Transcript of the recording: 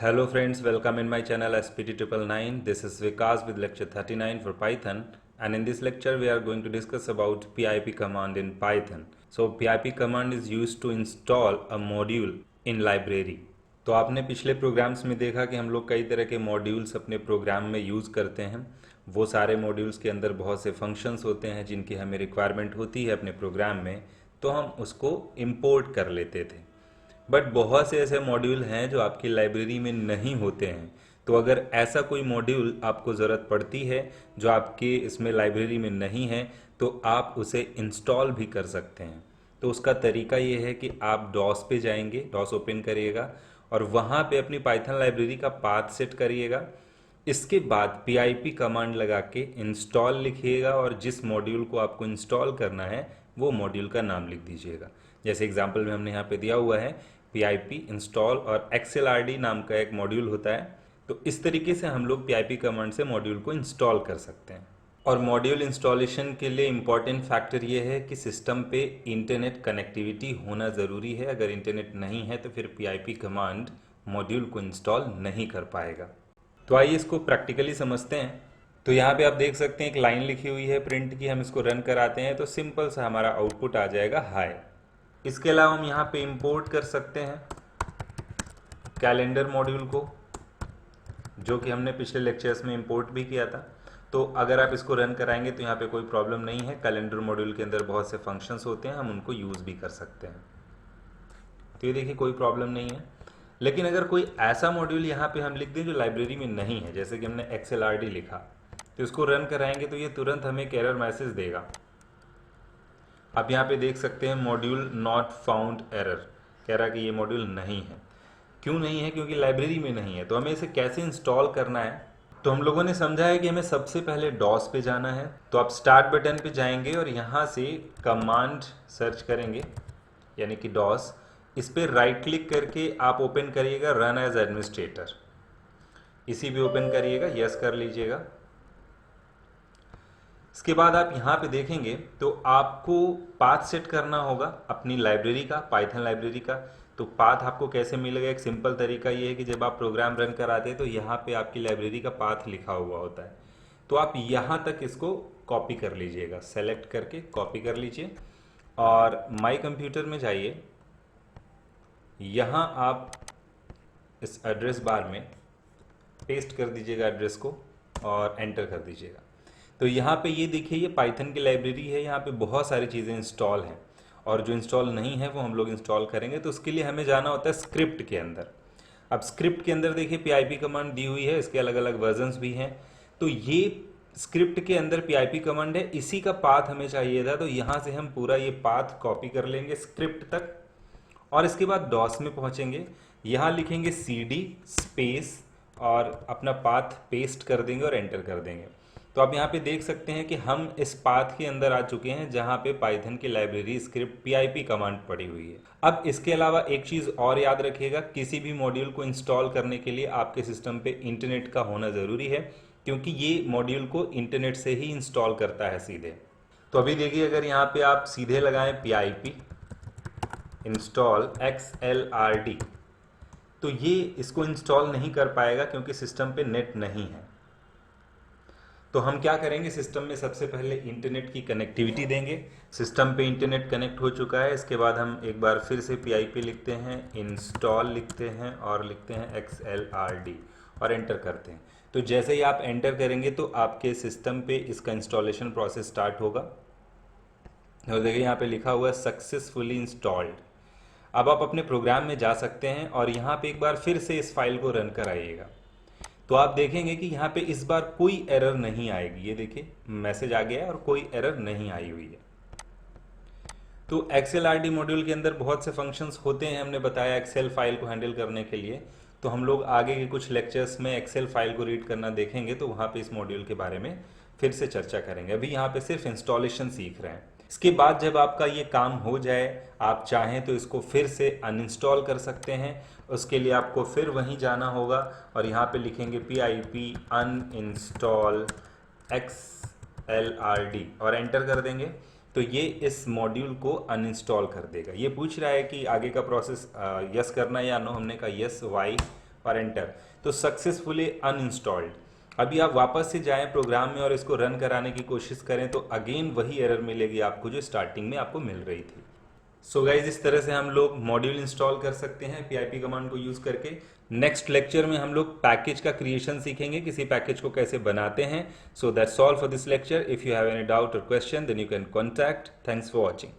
Hello friends, welcome in my channel SPT999. This is Vikas with lecture 39 for Python, and in this lecture we are going to discuss about PIP command in Python. So PIP command is used to install a module in library. तो आपने पिछले programmes में देखा कि हम लोग कई तरह के मॉड्यूल्स अपने प्रोग्राम में यूज़ करते हैं। वो सारे मॉड्यूल्स के अंदर बहुत से फंक्शंस होते हैं जिनकी हमें रिक्वायरमेंट होती है अपने प्रोग्राम में, तो हम उसको इंपोर्ट कर लेते थे। बट बहुत से ऐसे मॉड्यूल हैं जो आपकी लाइब्रेरी में नहीं होते हैं। तो अगर ऐसा कोई मॉड्यूल आपको ज़रूरत पड़ती है जो आपके इसमें लाइब्रेरी में नहीं है, तो आप उसे इंस्टॉल भी कर सकते हैं। तो उसका तरीका ये है कि आप डॉस पे जाएंगे, डॉस ओपन करिएगा और वहाँ पे अपनी पाइथन लाइब्रेरी का पाथ सेट करिएगा। इसके बाद PIP कमांड लगा के इंस्टॉल लिखिएगा और जिस मॉड्यूल को आपको इंस्टॉल करना है वो मॉड्यूल का नाम लिख दीजिएगा। जैसे एग्जांपल में हमने यहाँ पे दिया हुआ है PIP इंस्टॉल और XLRD नाम का एक मॉड्यूल होता है। तो इस तरीके से हम लोग PIP कमांड से मॉड्यूल को इंस्टॉल कर सकते हैं। और मॉड्यूल इंस्टॉलेशन के लिए इम्पॉर्टेंट फैक्टर ये है कि सिस्टम पे इंटरनेट कनेक्टिविटी होना ज़रूरी है। अगर इंटरनेट नहीं है तो फिर PIP कमांड मॉड्यूल को इंस्टॉल नहीं कर पाएगा। तो आइए इसको प्रैक्टिकली समझते हैं। तो यहाँ पे आप देख सकते हैं एक लाइन लिखी हुई है प्रिंट की। हम इसको रन कराते हैं तो सिंपल सा हमारा आउटपुट आ जाएगा हाई। इसके अलावा हम यहाँ पे इंपोर्ट कर सकते हैं कैलेंडर मॉड्यूल को, जो कि हमने पिछले लेक्चर्स में इंपोर्ट भी किया था। तो अगर आप इसको रन कराएंगे तो यहाँ पे कोई प्रॉब्लम नहीं है। कैलेंडर मॉड्यूल के अंदर बहुत से फंक्शंस होते हैं, हम उनको यूज़ भी कर सकते हैं। तो ये देखिए कोई प्रॉब्लम नहीं है। लेकिन अगर कोई ऐसा मॉड्यूल यहाँ पे हम लिख दें जो लाइब्रेरी में नहीं है, जैसे कि हमने XLRD लिखा, तो इसको रन कराएंगे तो ये तुरंत हमें एक एरर मैसेज देगा। आप यहाँ पे देख सकते हैं मॉड्यूल नॉट फाउंड एरर कह रहा है कि ये मॉड्यूल नहीं है। क्यों नहीं है? क्योंकि लाइब्रेरी में नहीं है। तो हमें इसे कैसे इंस्टॉल करना है, तो हम लोगों ने समझा है कि हमें सबसे पहले डॉस पे जाना है। तो आप स्टार्ट बटन पे जाएंगे और यहाँ से कमांड सर्च करेंगे, यानी कि डॉस। इस पर राइट क्लिक करके आप ओपन करिएगा रन एज एडमिनिस्ट्रेटर। इसी भी ओपन करिएगा, यस कर लीजिएगा। इसके बाद आप यहाँ पे देखेंगे तो आपको पाथ सेट करना होगा अपनी लाइब्रेरी का, पाइथन लाइब्रेरी का। तो पाथ आपको कैसे मिलेगा? एक सिंपल तरीका ये है कि जब आप प्रोग्राम रन कराते हैं तो यहाँ पे आपकी लाइब्रेरी का पाथ लिखा हुआ होता है। तो आप यहाँ तक इसको कॉपी कर लीजिएगा, सेलेक्ट करके कॉपी कर लीजिए और माई कंप्यूटर में जाइए। यहाँ आप इस एड्रेस बार में पेस्ट कर दीजिएगा एड्रेस को और एंटर कर दीजिएगा। तो यहाँ पे ये देखिए ये पाइथन की लाइब्रेरी है। यहाँ पे बहुत सारी चीज़ें इंस्टॉल हैं और जो इंस्टॉल नहीं है वो हम लोग इंस्टॉल करेंगे। तो उसके लिए हमें जाना होता है स्क्रिप्ट के अंदर। अब स्क्रिप्ट के अंदर देखिए PIP कमांड दी हुई है, इसके अलग अलग वर्जन्स भी हैं। तो ये स्क्रिप्ट के अंदर PIP कमांड है, इसी का पाथ हमें चाहिए था। तो यहाँ से हम पूरा ये पाथ कॉपी कर लेंगे स्क्रिप्ट तक और इसके बाद डॉस में पहुँचेंगे। यहाँ लिखेंगे CD स्पेस और अपना पाथ पेस्ट कर देंगे और एंटर कर देंगे। तो आप यहाँ पे देख सकते हैं कि हम इस पाथ के अंदर आ चुके हैं जहाँ पे पाइथन की लाइब्रेरी स्क्रिप्ट PIP कमांड पड़ी हुई है। अब इसके अलावा एक चीज़ और याद रखिएगा, किसी भी मॉड्यूल को इंस्टॉल करने के लिए आपके सिस्टम पे इंटरनेट का होना ज़रूरी है, क्योंकि ये मॉड्यूल को इंटरनेट से ही इंस्टॉल करता है सीधे। तो अभी देखिए अगर यहाँ पे आप सीधे लगाएं PIP इंस्टॉल XLRD, तो ये इसको इंस्टॉल नहीं कर पाएगा क्योंकि सिस्टम पे नेट नहीं है। तो हम क्या करेंगे, सिस्टम में सबसे पहले इंटरनेट की कनेक्टिविटी देंगे। सिस्टम पे इंटरनेट कनेक्ट हो चुका है। इसके बाद हम एक बार फिर से PIP लिखते हैं, इंस्टॉल लिखते हैं और लिखते हैं XLRD और एंटर करते हैं। तो जैसे ही आप एंटर करेंगे तो आपके सिस्टम पे इसका इंस्टॉलेशन प्रोसेस स्टार्ट होगा। और देखिए यहाँ पे लिखा हुआ है सक्सेसफुली इंस्टॉल्ड। अब आप अपने प्रोग्राम में जा सकते हैं और यहाँ पे एक बार फिर से इस फाइल को रन कराइएगा। तो आप देखेंगे कि यहाँ पे इस बार कोई एरर नहीं आएगी। ये देखिए मैसेज आ गया है और कोई एरर नहीं आई हुई है। तो XLRD मॉड्यूल के अंदर बहुत से फंक्शंस होते हैं, हमने बताया एक्सेल फाइल को हैंडल करने के लिए। तो हम लोग आगे के कुछ लेक्चर्स में एक्सेल फाइल को रीड करना देखेंगे, तो वहाँ पे इस मॉड्यूल के बारे में फिर से चर्चा करेंगे। अभी यहाँ पे सिर्फ इंस्टॉलेशन सीख रहे हैं। इसके बाद जब आपका ये काम हो जाए, आप चाहें तो इसको फिर से अनइंस्टॉल कर सकते हैं। उसके लिए आपको फिर वहीं जाना होगा और यहाँ पे लिखेंगे PIP अनइंस्टॉल XLRD और एंटर कर देंगे। तो ये इस मॉड्यूल को अनइंस्टॉल कर देगा। ये पूछ रहा है कि आगे का प्रोसेस यस करना या नो। हमने कहा यस, वाई, और एंटर, तो सक्सेसफुली अनइंस्टॉल्ड। अभी आप वापस से जाएं प्रोग्राम में और इसको रन कराने की कोशिश करें तो अगेन वही एरर मिलेगी आपको जो स्टार्टिंग में आपको मिल रही थी। सो गाइज, इस तरह से हम लोग मॉड्यूल इंस्टॉल कर सकते हैं PIP कमांड को यूज करके। नेक्स्ट लेक्चर में हम लोग पैकेज का क्रिएशन सीखेंगे, किसी पैकेज को कैसे बनाते हैं। So that's all for this lecture. If you have any doubt or question then you can contact. Thanks for watching.